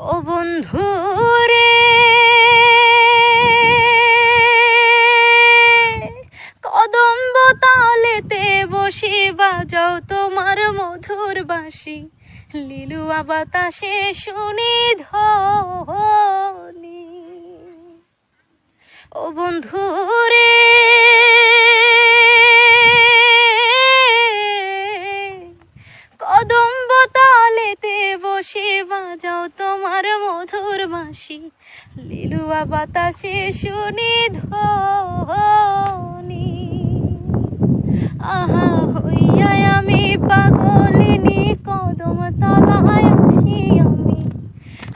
ও বন্ধু রে, কদম্ব তালেতে বসে বাজাও তোমার মধুর বাঁশি, লিলুয়া বাতাসে শুনি ধ্বনি। ও বন্ধু রে, কদম্ব তালেতে বসে বাজাও তোমার মধুর বাঁশি, লিলুয়া বাতাসে শুনি ধ্বনি। আহা হইয়া আমি পাগলিনী, কদম তলায় আসি আমি,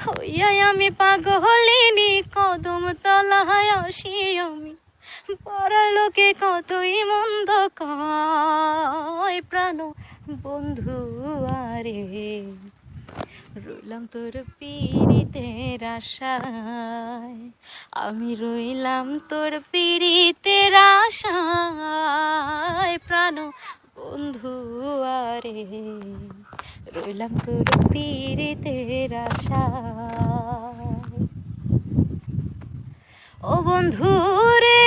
হইয়া আমি পাগলিনী, কদম তলায় আসি আমি। পরার লোকে কতই মন্দ কয়, প্রাণ বন্ধু আরে রইলাম তোর পীড়িতের আশায়, আমি রইলাম তোর পীড়িতের আশায়, প্রাণ বন্ধু আরে রইলাম তোর পীড়িতের আশায়। ও বন্ধু রে,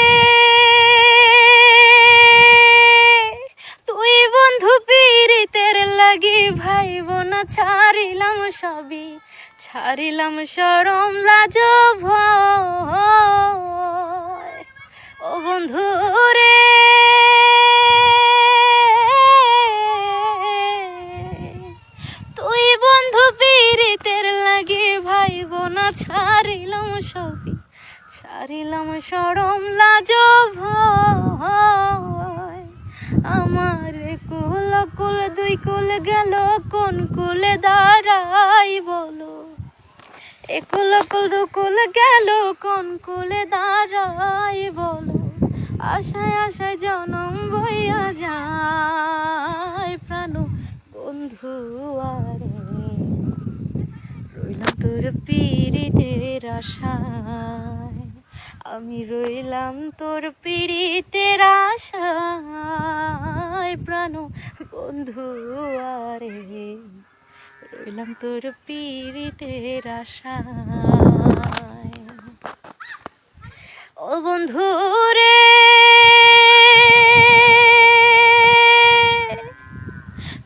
তুই বন্ধু পীড়িতের লাগি ভাইব না, ছাড়িলাম সবই, ছাড়িলাম শরম লাজ ভয়। ও বন্ধু রে, তুই বন্ধু পীড়িতের লাগি ভাইব না, ছাড়িলাম সবই, ছাড়িলাম শরম লাজ ভয়। আমার কুল কুল দুই কুল গেল, কোন কুলে দাঁড়াই বলো, একুল কুল দুকুল গেল, কোন কুলে দাঁড়াই বলো। আশায় আশায় জনম বইয়া যায়, প্রাণ বন্ধু আরে রইলাম তোর পীড়িতের আশায়, আমি রইলাম তোর পীড়িতের আশায়, প্রাণ বন্ধু আরে রইলাম তোর পীড়িতের আশায়। ও বন্ধু রে,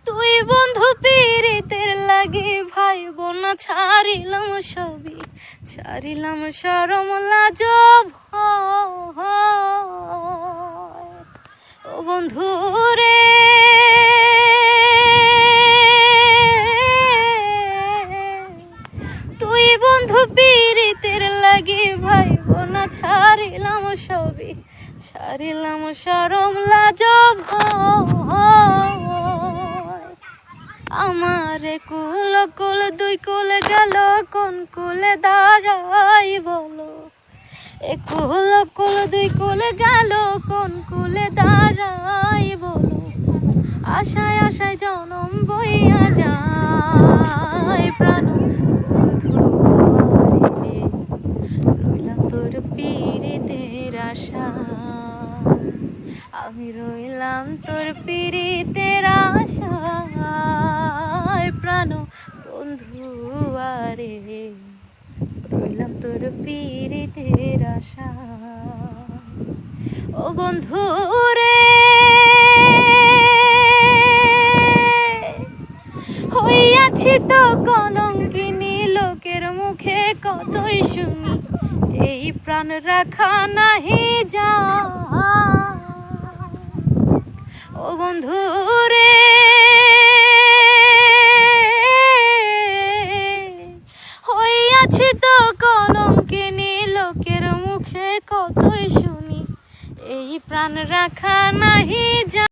তুই বন্ধু পীড়িতের লাগি ভাইব না, ছাড়িলাম সবই, ছাড়িলাম শরম লাজ ভয়। ও বন্ধু রে, তুই বন্ধু পীড়িতের লাগি ভাইব না, ছাড়িলাম সবই, ছাড়িলাম শরম লাজ ভয়। আমার কুল কুল দুই কুল গেল, কোন কুলে দাঁড়াই বলো, একুল কুল দুই কুল গেল, কোন কুলে দাঁড়াই বলো। আশায় আশায় জনম বইয়া যায়, প্রাণ বন্ধু রইলাম তোর পীড়িতের আশায়, আমি রইলাম তোর পীড়িতের আশায়, প্রাণ বন্ধু আরে রইলাম তোর পীড়িতের আশায়। ও বন্ধু রে, হইয়াছি তো কলঙ্কিনী, লোকের মুখে কতই শুনি, এই প্রাণ রাখা নাহি যায়। ও বন্ধু রে, হইয়াছি তো কলঙ্কিনী, লোকের মুখে কতই শুনি, এই প্রাণ রাখা নাহি যায়।